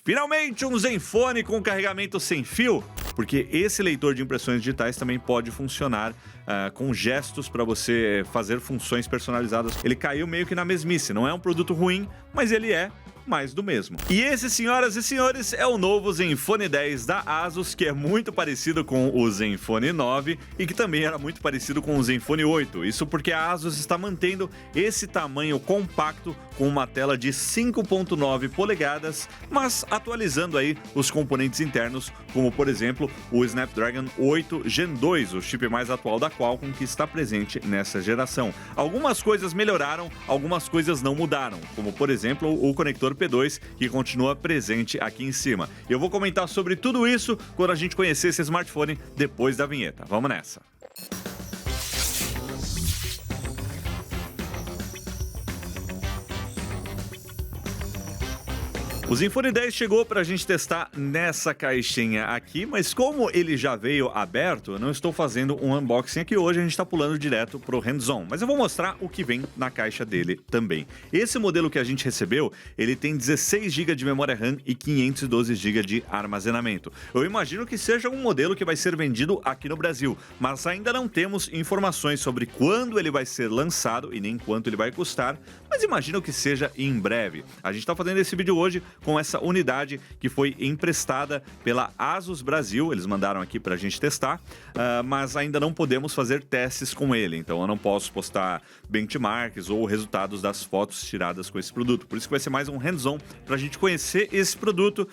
Finalmente um Zenfone com carregamento sem fio, porque esse leitor de impressões digitais também pode funcionar com gestos para você fazer funções personalizadas. Ele caiu meio que na mesmice, não é um produto ruim, mas ele é mais do mesmo. E esse, senhoras e senhores, é o novo Zenfone 10 da ASUS, que é muito parecido com o Zenfone 9 e que também era muito parecido com o Zenfone 8. Isso porque a ASUS está mantendo esse tamanho compacto com uma tela de 5.9 polegadas, mas atualizando aí os componentes internos, como por exemplo o Snapdragon 8 Gen 2, o chip mais atual da Qualcomm que está presente nessa geração. Algumas coisas melhoraram, algumas coisas não mudaram, como por exemplo o conector P2, que continua presente aqui em cima. Eu vou comentar sobre tudo isso quando a gente conhecer esse smartphone depois da vinheta. Vamos nessa! O Zenfone 10 chegou para a gente testar nessa caixinha aqui, mas como ele já veio aberto, eu não estou fazendo um unboxing aqui hoje, a gente está pulando direto pro hands-on. Mas eu vou mostrar o que vem na caixa dele também. Esse modelo que a gente recebeu, ele tem 16 GB de memória RAM e 512 GB de armazenamento. Eu imagino que seja um modelo que vai ser vendido aqui no Brasil, mas ainda não temos informações sobre quando ele vai ser lançado e nem quanto ele vai custar, mas imagino que seja em breve. A gente está fazendo esse vídeo hoje com essa unidade que foi emprestada pela ASUS Brasil, eles mandaram aqui pra gente testar, mas ainda não podemos fazer testes com ele, então eu não posso postar benchmarks ou resultados das fotos tiradas com esse produto, por isso que vai ser mais um hands-on pra gente conhecer esse produto.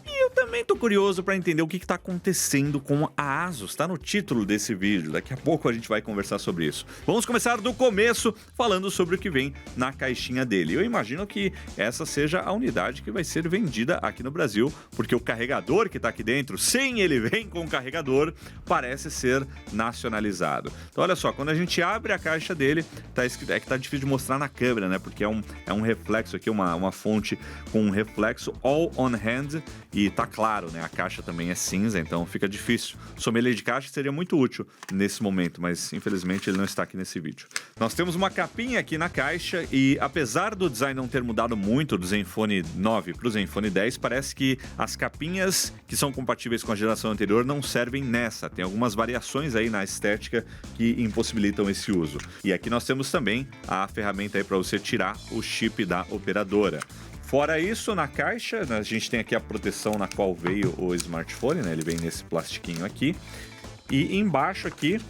E eu também tô curioso para entender o que está acontecendo com a ASUS, tá no título desse vídeo, daqui a pouco a gente vai conversar sobre isso. Vamos começar do começo, falando sobre o que vem na caixinha dele. Eu imagino que essa seja a unidade que vai ser vendida aqui no Brasil, porque o carregador que tá aqui dentro, sim, ele vem com carregador, parece ser nacionalizado. Então olha só, quando a gente abre a caixa dele, tá escrito, é que tá difícil de mostrar na câmera, né, porque é um reflexo aqui, uma fonte com um reflexo all on hand, e tá claro, né? A caixa também é cinza, então fica difícil. Sommelier de caixa seria muito útil nesse momento, mas infelizmente ele não está aqui nesse vídeo. Nós temos uma capinha aqui na caixa e apesar do design não ter mudado muito do Zenfone 9 para o Zenfone 10, parece que as capinhas que são compatíveis com a geração anterior não servem nessa. Tem algumas variações aí na estética que impossibilitam esse uso. E aqui nós temos também a ferramenta aí para você tirar o chip da operadora. Fora isso, na caixa, a gente tem aqui a proteção na qual veio o smartphone, né? Ele vem nesse plastiquinho aqui. E embaixo aqui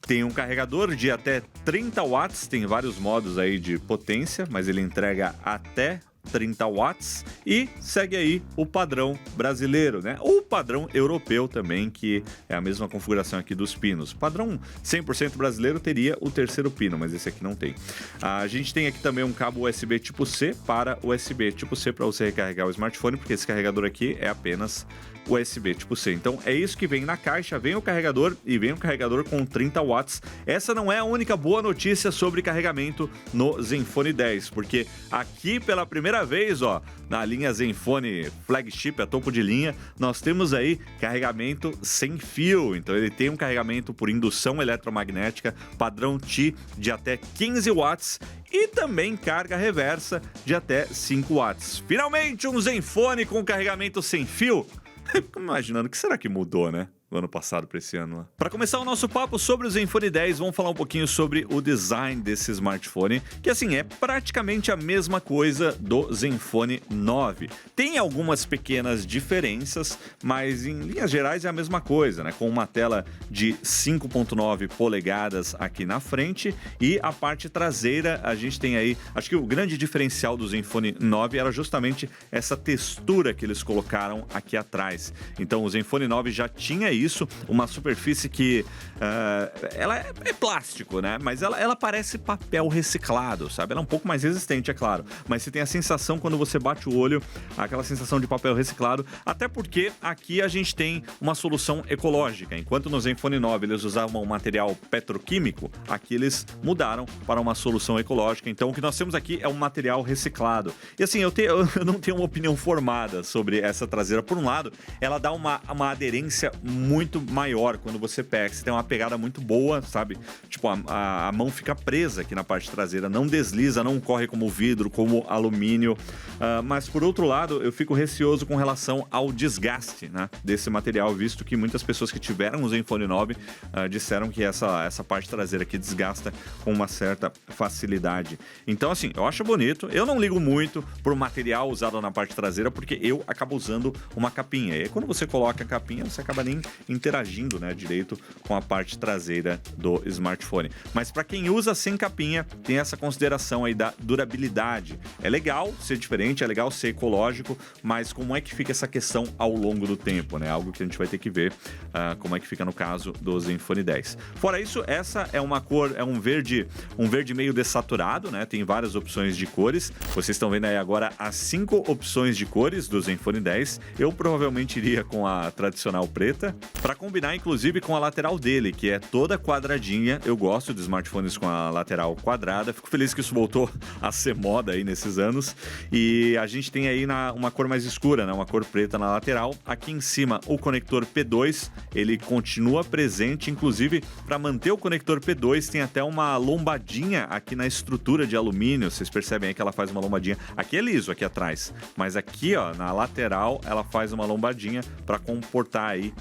tem um carregador de até 30 watts, tem vários modos aí de potência, mas ele entrega até 30 watts e segue aí o padrão brasileiro, né? Ou o padrão europeu também, que é a mesma configuração aqui dos pinos. Padrão 100% brasileiro teria o terceiro pino, mas esse aqui não tem. A gente tem aqui também um cabo USB tipo C para USB tipo C para você recarregar o smartphone, porque esse carregador aqui é apenas USB tipo C. Então é isso que vem na caixa, vem o carregador e vem um carregador com 30 watts. Essa não é a única boa notícia sobre carregamento no Zenfone 10, porque aqui pela primeira vez, ó, na linha Zenfone Flagship, a topo de linha, nós temos aí carregamento sem fio. Então ele tem um carregamento por indução eletromagnética padrão Qi de até 15 watts e também carga reversa de até 5 watts. Finalmente um Zenfone com carregamento sem fio. Fico imaginando, o que será que mudou, né? Do ano passado para esse ano. Para começar o nosso papo sobre o Zenfone 10, vamos falar um pouquinho sobre o design desse smartphone, que assim, é praticamente a mesma coisa do Zenfone 9. Tem algumas pequenas diferenças, mas em linhas gerais é a mesma coisa, né? Com uma tela de 5.9 polegadas aqui na frente e a parte traseira a gente tem aí, acho que o grande diferencial do Zenfone 9 era justamente essa textura que eles colocaram aqui atrás. Então o Zenfone 9 já tinha isso, uma superfície que ela é plástico, né? Mas ela parece papel reciclado, sabe? Ela é um pouco mais resistente, é claro, mas você tem a sensação quando você bate o olho, aquela sensação de papel reciclado, até porque aqui a gente tem uma solução ecológica. Enquanto no Zenfone 9 eles usavam um material petroquímico, aqui eles mudaram para uma solução ecológica. Então o que nós temos aqui é um material reciclado. E assim, eu não tenho uma opinião formada sobre essa traseira. Por um lado, ela dá uma aderência muito muito maior quando você pega. Você tem uma pegada muito boa, sabe? Tipo, a mão fica presa aqui na parte traseira, não desliza, não corre como vidro, como alumínio. Mas, por outro lado, eu fico receoso com relação ao desgaste, né, desse material, visto que muitas pessoas que tiveram o Zenfone 9 disseram que essa parte traseira aqui desgasta com uma certa facilidade. Então, assim, eu acho bonito. Eu não ligo muito pro material usado na parte traseira, porque eu acabo usando uma capinha. E aí, quando você coloca a capinha, você acaba nem interagindo, né, direito com a parte traseira do smartphone. Mas para quem usa sem capinha, tem essa consideração aí da durabilidade. É legal ser diferente, é legal ser ecológico, mas como é que fica essa questão ao longo do tempo, né? Algo que a gente vai ter que ver como é que fica no caso do Zenfone 10. Fora isso, essa é uma cor, é um verde meio dessaturado, né? Tem várias opções de cores. Vocês estão vendo aí agora as 5 opções de cores do Zenfone 10. Eu provavelmente iria com a tradicional preta, para combinar inclusive com a lateral dele, que é toda quadradinha. Eu gosto de smartphones com a lateral quadrada. Fico feliz que isso voltou a ser moda aí nesses anos. E a gente tem aí uma cor mais escura, né? Uma cor preta na lateral. Aqui em cima, o conector P2, ele continua presente, inclusive para manter o conector P2 tem até uma lombadinha aqui na estrutura de alumínio. Vocês percebem aí que ela faz uma lombadinha. Aqui é liso, aqui atrás, mas aqui, ó, na lateral, ela faz uma lombadinha para comportar aí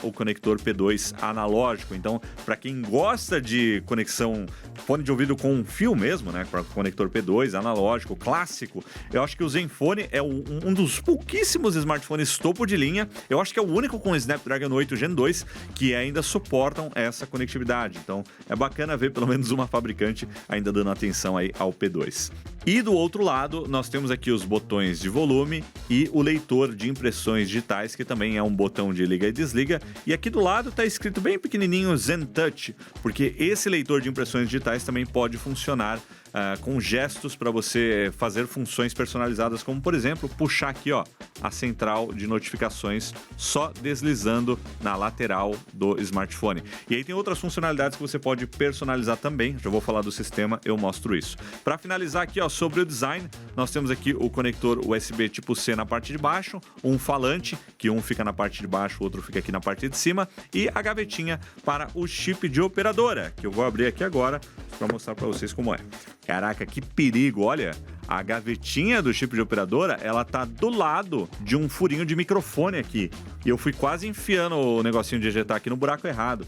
o conector P2 analógico. Então, para quem gosta de conexão fone de ouvido com fio mesmo, né, para conector P2 analógico clássico, eu acho que o Zenfone é um dos pouquíssimos smartphones topo de linha. Eu acho que é o único com Snapdragon 8 Gen 2 que ainda suportam essa conectividade. Então, é bacana ver pelo menos uma fabricante ainda dando atenção aí ao P2. E do outro lado, nós temos aqui os botões de volume e o leitor de impressões digitais, que também é um botão de liga e desliga. E aqui do lado está escrito bem pequenininho Zen Touch, porque esse leitor de impressões digitais também pode funcionar com gestos para você fazer funções personalizadas, como por exemplo, puxar aqui, ó, a central de notificações só deslizando na lateral do smartphone. E aí tem outras funcionalidades que você pode personalizar também. Já vou falar do sistema, eu mostro isso. Para finalizar aqui, ó, sobre o design, nós temos aqui o conector USB tipo C na parte de baixo, um falante, que um fica na parte de baixo, o outro fica aqui na parte de cima, e a gavetinha para o chip de operadora, que eu vou abrir aqui agora para mostrar para vocês como é. Caraca, que perigo, olha, a gavetinha do chip de operadora, ela tá do lado de um furinho de microfone aqui, e eu fui quase enfiando o negocinho de ejetar aqui no buraco errado.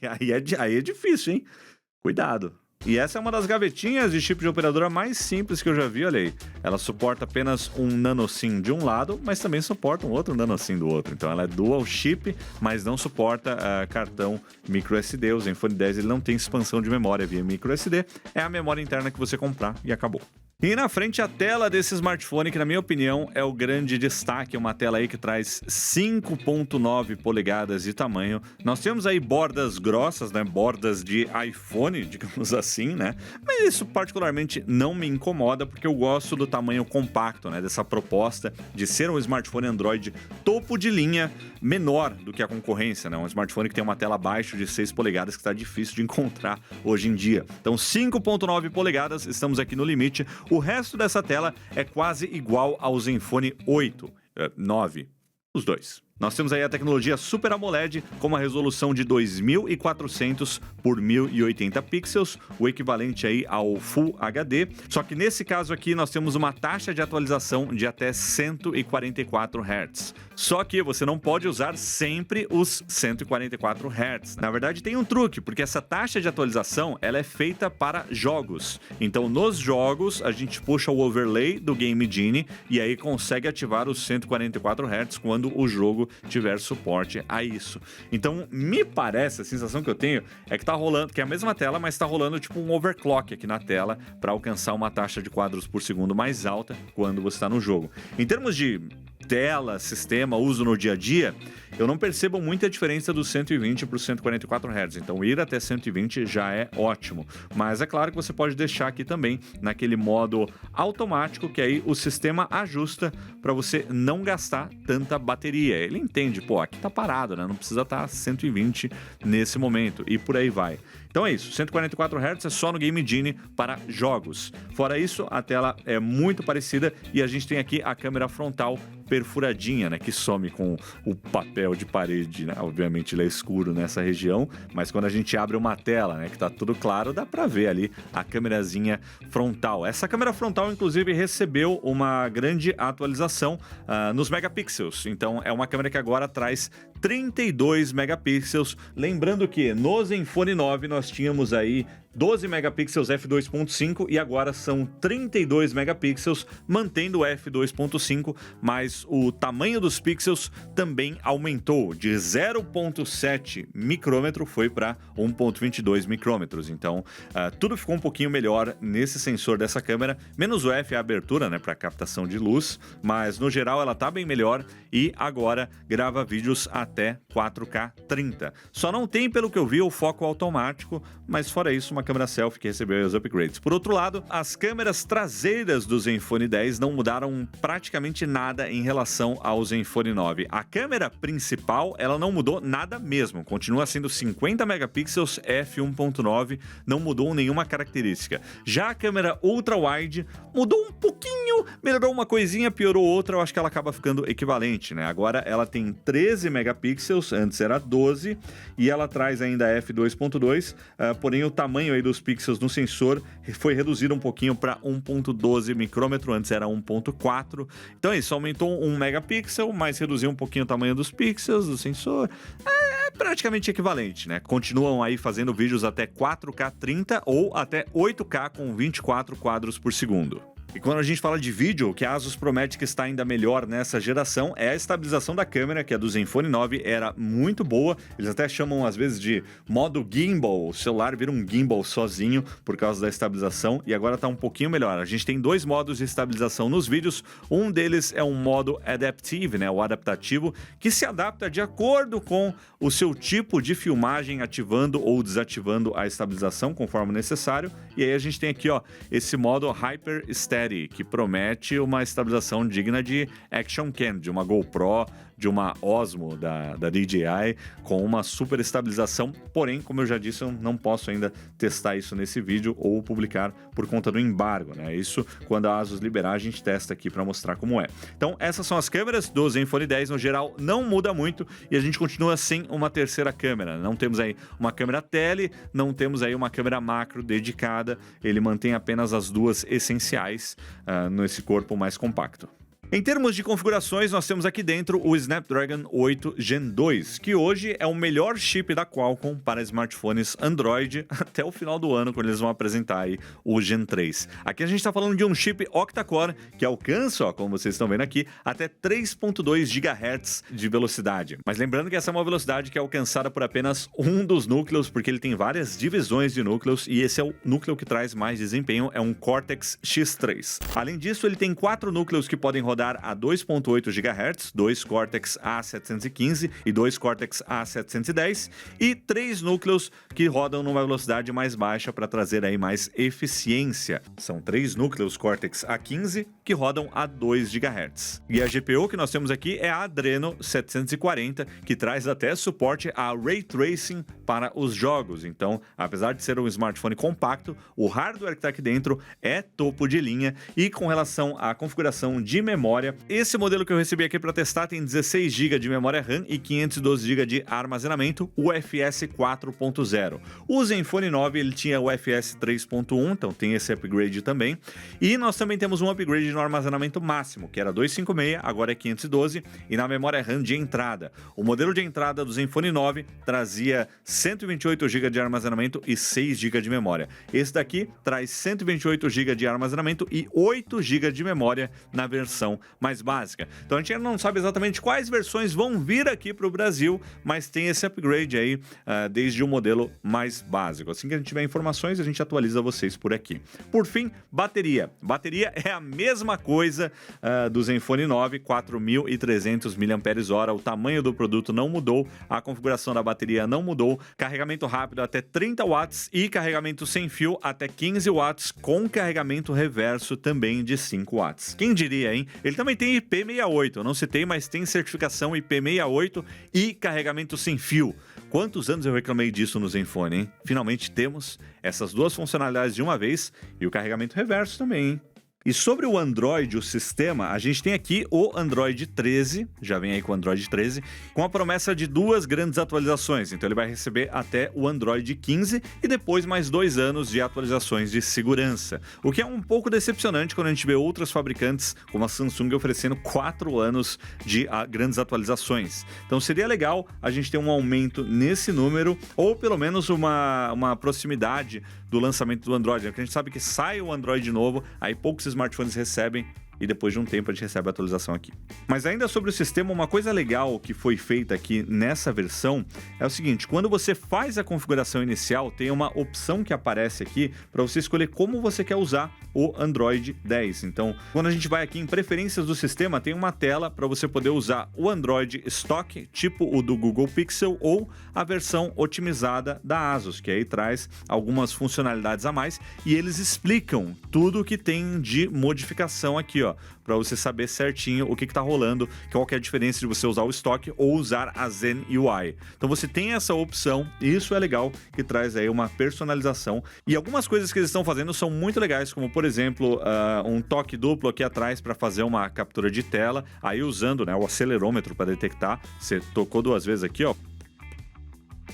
aí é difícil, hein? Cuidado. E essa é uma das gavetinhas de chip de operadora mais simples que eu já vi, olha aí. Ela suporta apenas um nano SIM de um lado, mas também suporta um outro nano SIM do outro. Então ela é dual chip, mas não suporta cartão micro SD. O Zenfone 10 ele não tem expansão de memória via micro SD. É a memória interna que você comprar e acabou. E na frente a tela desse smartphone, que na minha opinião é o grande destaque, uma tela aí que traz 5.9 polegadas de tamanho. Nós temos aí bordas grossas, né, bordas de iPhone, digamos assim, né, mas isso particularmente não me incomoda, porque eu gosto do tamanho compacto, né, dessa proposta de ser um smartphone Android topo de linha, menor do que a concorrência, né, um smartphone que tem uma tela abaixo de 6 polegadas que está difícil de encontrar hoje em dia. Então 5.9 polegadas, estamos aqui no limite. O resto dessa tela é quase igual ao Zenfone 8, 9, os dois. Nós temos aí a tecnologia Super AMOLED com uma resolução de 2400 por 1080 pixels, o equivalente aí ao Full HD. Só que nesse caso aqui nós temos uma taxa de atualização de até 144 Hz. Só que você não pode usar sempre os 144 Hz. Na verdade tem um truque, porque essa taxa de atualização ela é feita para jogos. Então nos jogos a gente puxa o overlay do Game Genie e aí consegue ativar os 144 Hz quando o jogo tiver suporte a isso. Então, me parece, a sensação que eu tenho é que tá rolando, que é a mesma tela, mas tá rolando tipo um overclock aqui na tela para alcançar uma taxa de quadros por segundo mais alta quando você está no jogo. Em termos de tela, sistema, uso no dia a dia, eu não percebo muita diferença do 120 para o 144 Hz. Então, ir até 120 já é ótimo. Mas é claro que você pode deixar aqui também naquele modo automático, que aí o sistema ajusta para você não gastar tanta bateria. Ele entende, pô, aqui tá parado, né? Não precisa estar 120 nesse momento e por aí vai. Então, Então é isso, 144 Hz é só no Game Genie para jogos. Fora isso, a tela é muito parecida e a gente tem aqui a câmera frontal perfuradinha, né, que some com o papel de parede, né? Obviamente ele é escuro nessa região, mas quando a gente abre uma tela, né, que tá tudo claro, dá pra ver ali a câmerazinha frontal. Essa câmera frontal, inclusive, recebeu uma grande atualização nos megapixels, então é uma câmera que agora traz 32 megapixels, lembrando que no Zenfone 9 nós tínhamos aí 12 megapixels f2.5 e agora são 32 megapixels, mantendo o f2.5, mas o tamanho dos pixels também aumentou, de 0.7 micrômetro foi para 1.22 micrômetros, então tudo ficou um pouquinho melhor nesse sensor dessa câmera, menos o f, a abertura, né, para captação de luz, mas no geral ela tá bem melhor e agora grava vídeos até 4K 30. Só não tem, pelo que eu vi, o foco automático, mas fora isso, uma câmera selfie que recebeu os upgrades. Por outro lado, as câmeras traseiras do Zenfone 10 não mudaram praticamente nada em relação ao Zenfone 9. A câmera principal, ela não mudou nada mesmo, continua sendo 50 megapixels f1.9, não mudou nenhuma característica. Já a câmera ultra-wide mudou um pouquinho, melhorou uma coisinha, piorou outra, eu acho que ela acaba ficando equivalente, né? Agora ela tem 13 megapixels, antes era 12, e ela traz ainda f2.2, porém o tamanho aí dos pixels no sensor foi reduzido um pouquinho para 1.12 micrômetro, antes era 1.4. Então é isso, aumentou 1 megapixel, mas reduziu um pouquinho o tamanho dos pixels do sensor. É praticamente equivalente, né? Continuam aí fazendo vídeos até 4K 30 ou até 8K com 24 quadros por segundo. E quando a gente fala de vídeo, o que a Asus promete que está ainda melhor nessa geração é a estabilização da câmera, que a do Zenfone 9 era muito boa. Eles até chamam às vezes de modo gimbal, o celular vira um gimbal sozinho por causa da estabilização e agora está um pouquinho melhor. A gente tem dois modos de estabilização nos vídeos, um deles é um modo adaptive, né, o adaptativo, que se adapta de acordo com o seu tipo de filmagem, ativando ou desativando a estabilização conforme necessário. E aí a gente tem aqui, ó, esse modo Hyper Steady, que promete uma estabilização digna de Action Cam, de uma GoPro, de uma Osmo da DJI, com uma super estabilização. Porém, como eu já disse, eu não posso ainda testar isso nesse vídeo ou publicar por conta do embargo, né? Isso, quando a Asus liberar, a gente testa aqui para mostrar como é. Então, essas são as câmeras do Zenfone 10. No geral, não muda muito e a gente continua sem uma terceira câmera. Não temos aí uma câmera tele, não temos aí uma câmera macro dedicada. Ele mantém apenas as duas essenciais nesse corpo mais compacto. Em termos de configurações, nós temos aqui dentro o Snapdragon 8 Gen 2, que hoje é o melhor chip da Qualcomm para smartphones Android até o final do ano, quando eles vão apresentar aí o Gen 3. Aqui a gente está falando de um chip octa-core que alcança, ó, como vocês estão vendo aqui, até 3.2 GHz de velocidade. Mas lembrando que essa é uma velocidade que é alcançada por apenas um dos núcleos, porque ele tem várias divisões de núcleos e esse é o núcleo que traz mais desempenho, é um Cortex X3. Além disso, ele tem 4 núcleos que podem rodar a 2.8 GHz, 2 Cortex A715 e 2 Cortex A710 e 3 núcleos que rodam numa velocidade mais baixa para trazer aí mais eficiência. São 3 núcleos Cortex A15 que rodam a 2 GHz. E a GPU que nós temos aqui é a Adreno 740, que traz até suporte a Ray Tracing para os jogos. Então, apesar de ser um smartphone compacto, o hardware que está aqui dentro é topo de linha. E com relação à configuração de memória, esse modelo que eu recebi aqui para testar tem 16 GB de memória RAM e 512 GB de armazenamento UFS 4.0. O Zenfone 9 ele tinha UFS 3.1, então tem esse upgrade também. E nós também temos um upgrade no armazenamento máximo, que era 256, agora é 512, e na memória RAM de entrada. O modelo de entrada do Zenfone 9 trazia 128 GB de armazenamento e 6 GB de memória. Esse daqui traz 128 GB de armazenamento e 8 GB de memória na versão mais básica. Então a gente ainda não sabe exatamente quais versões vão vir aqui para o Brasil, mas tem esse upgrade aí desde o modelo mais básico. Assim que a gente tiver informações, a gente atualiza vocês por aqui. Por fim, bateria. Bateria é a mesma coisa do Zenfone 9, 4.300 mAh. O tamanho do produto não mudou, a configuração da bateria não mudou, carregamento rápido até 30 watts e carregamento sem fio até 15 watts com carregamento reverso também de 5 watts. Quem diria, hein? Ele também tem IP68, eu não citei, mas tem certificação IP68 e carregamento sem fio. Quantos anos eu reclamei disso no Zenfone, hein? Finalmente temos essas duas funcionalidades de uma vez e o carregamento reverso também, hein? E sobre o Android, o sistema, a gente tem aqui o Android 13, já vem aí com o Android 13, com a promessa de 2 grandes atualizações. Então ele vai receber até o Android 15 e depois mais 2 anos de atualizações de segurança. O que é um pouco decepcionante quando a gente vê outros fabricantes, como a Samsung, oferecendo 4 anos de grandes atualizações. Então seria legal a gente ter um aumento nesse número, ou pelo menos uma proximidade do lançamento do Android, porque a gente sabe que sai o Android novo, aí poucos smartphones recebem e depois de um tempo a gente recebe a atualização aqui. Mas ainda sobre o sistema, uma coisa legal que foi feita aqui nessa versão é o seguinte: quando você faz a configuração inicial, tem uma opção que aparece aqui para você escolher como você quer usar o Android 10. Então, quando a gente vai aqui em preferências do sistema, tem uma tela para você poder usar o Android Stock, tipo o do Google Pixel, ou a versão otimizada da ASUS, que aí traz algumas funcionalidades a mais e eles explicam tudo que tem de modificação aqui, ó, para você saber certinho o que está rolando, qual que é a diferença de você usar o Stock ou usar a Zen UI. Então você tem essa opção e isso é legal, que traz aí uma personalização. E algumas coisas que eles estão fazendo são muito legais, como por exemplo, um toque duplo aqui atrás para fazer uma captura de tela, aí usando, né, o acelerômetro para detectar. Você tocou 2 vezes aqui, ó,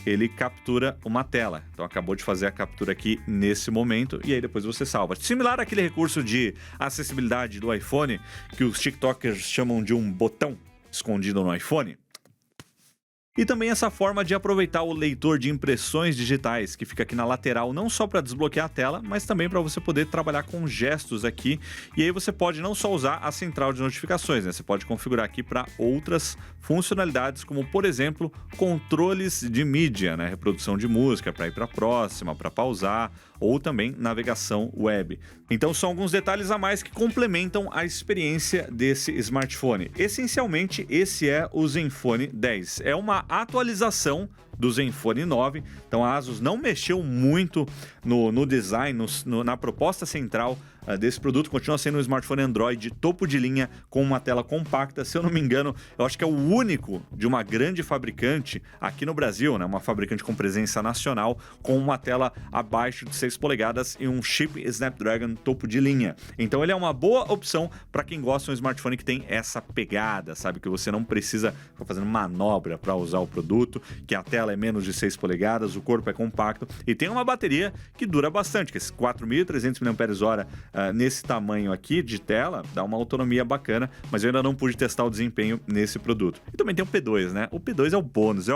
ele captura uma tela. Então acabou de fazer a captura aqui nesse momento e aí depois você salva. Similar àquele recurso de acessibilidade do iPhone que os TikTokers chamam de um botão escondido no iPhone. E também essa forma de aproveitar o leitor de impressões digitais, que fica aqui na lateral, não só para desbloquear a tela, mas também para você poder trabalhar com gestos aqui. E aí você pode não só usar a central de notificações, né? Você pode configurar aqui para outras funcionalidades, como por exemplo, controles de mídia, né? Reprodução de música, para ir para a próxima, para pausar, ou também navegação web. Então são alguns detalhes a mais que complementam a experiência desse smartphone. Essencialmente, esse é o Zenfone 10. É uma atualização do Zenfone 9, então a ASUS não mexeu muito no design, na proposta central desse produto. Continua sendo um smartphone Android topo de linha com uma tela compacta. Se eu não me engano, eu acho que é o único de uma grande fabricante aqui no Brasil, né? Uma fabricante com presença nacional, com uma tela abaixo de 6 polegadas e um chip Snapdragon topo de linha. Então ele é uma boa opção para quem gosta de um smartphone que tem essa pegada, sabe? Que você não precisa ficar fazendo manobra para usar o produto, que a tela é menos de 6 polegadas, o corpo é compacto e tem uma bateria que dura bastante, que é 4.300 mAh. Nesse tamanho aqui de tela, dá uma autonomia bacana, mas eu ainda não pude testar o desempenho nesse produto. E também tem o P2, né? O P2 é o bônus,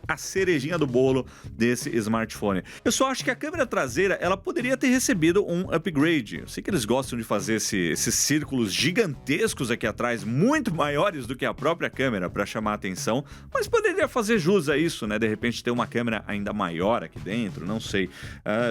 a cerejinha do bolo desse smartphone. Eu só acho que a câmera traseira, ela poderia ter recebido um upgrade. Eu sei que eles gostam de fazer esses círculos gigantescos aqui atrás, muito maiores do que a própria câmera, para chamar a atenção, mas poderia fazer jus a isso, né? De repente ter uma câmera ainda maior aqui dentro, não sei.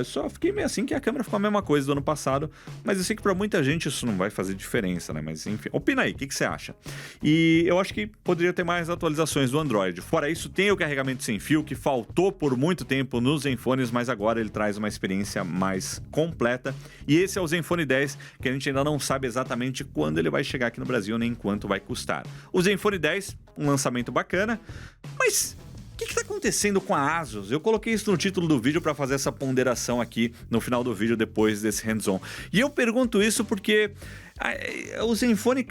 Só fiquei meio assim que a câmera ficou a mesma coisa do ano passado, mas eu sei que para muita gente isso não vai fazer diferença, né? Mas enfim, opina aí, o que você acha? E eu acho que poderia ter mais atualizações do Android. Fora isso, tem o carregamento sem fio, que faltou por muito tempo nos Zenfones, mas agora ele traz uma experiência mais completa. E esse é o Zenfone 10, que a gente ainda não sabe exatamente quando ele vai chegar aqui no Brasil, nem quanto vai custar. O Zenfone 10, um lançamento bacana, mas o que está acontecendo com a ASUS? Eu coloquei isso no título do vídeo para fazer essa ponderação aqui no final do vídeo, depois desse hands-on. E eu pergunto isso porque o Zenfone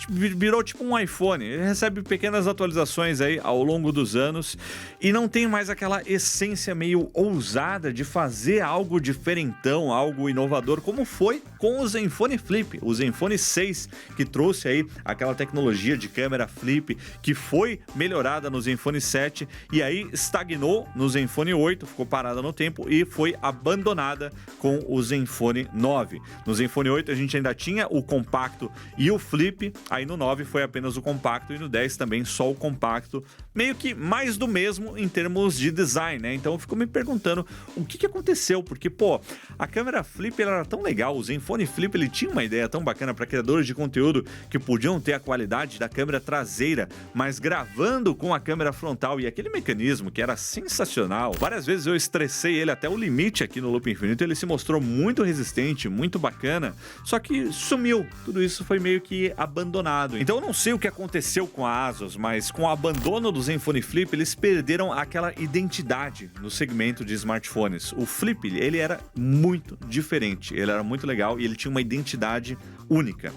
virou tipo um iPhone. Ele recebe pequenas atualizações aí ao longo dos anos e não tem mais aquela essência meio ousada de fazer algo diferentão, algo inovador, como foi com o Zenfone Flip, o Zenfone 6, que trouxe aí aquela tecnologia de câmera flip que foi melhorada no Zenfone 7 e aí estagnou no Zenfone 8, ficou parada no tempo e foi abandonada com o Zenfone 9. No Zenfone 8 a gente ainda tinha tinha o compacto e o flip, aí no 9 foi apenas o compacto e no 10 também só o compacto, meio que mais do mesmo em termos de design, né? Então eu fico me perguntando o que aconteceu, porque, pô, a câmera flip ela era tão legal, o Zenfone Flip ele tinha uma ideia tão bacana para criadores de conteúdo que podiam ter a qualidade da câmera traseira, mas gravando com a câmera frontal, e aquele mecanismo que era sensacional. Várias vezes eu estressei ele até o limite aqui no Loop Infinito, ele se mostrou muito resistente, muito bacana, só que sumiu. Tudo isso foi meio que abandonado. Então eu não sei o que aconteceu com a ASUS, mas com o abandono do Zenfone Flip, eles perderam aquela identidade no segmento de smartphones. O Flip, ele era muito diferente, ele era muito legal e ele tinha uma identidade única.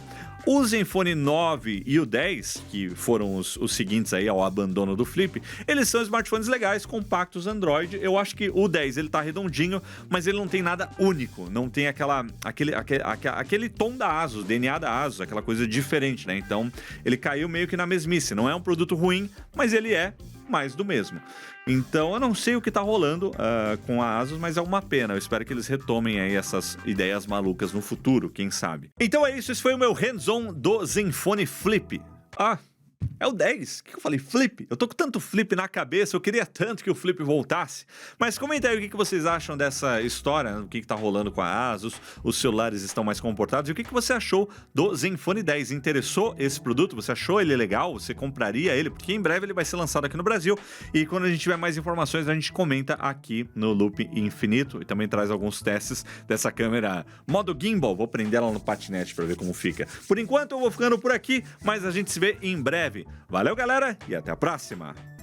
O Zenfone 9 e o 10, que foram os seguintes aí ao abandono do Flip, eles são smartphones legais, compactos Android. Eu acho que o 10 ele tá redondinho, mas ele não tem nada único, não tem aquele tom da ASUS, DNA da ASUS, aquela coisa diferente, né? Então ele caiu meio que na mesmice. Não é um produto ruim, mas ele é mais do mesmo. Então eu não sei o que tá rolando com a ASUS, mas é uma pena. Eu espero que eles retomem aí essas ideias malucas no futuro, quem sabe. Então é isso, esse foi o meu hands-on do Zenfone Flip. É o 10. O que eu falei? Flip. Eu tô com tanto Flip na cabeça, eu queria tanto que o Flip voltasse. Mas comenta aí o que vocês acham dessa história, o que tá rolando com a ASUS, os celulares estão mais comportados, e o que você achou do Zenfone 10? Interessou esse produto? Você achou ele legal? Você compraria ele? Porque em breve ele vai ser lançado aqui no Brasil, e quando a gente tiver mais informações, a gente comenta aqui no Loop Infinito, e também traz alguns testes dessa câmera modo gimbal. Vou prender ela no patinete pra ver como fica. Por enquanto eu vou ficando por aqui, mas a gente se vê em breve. Valeu, galera, e até a próxima!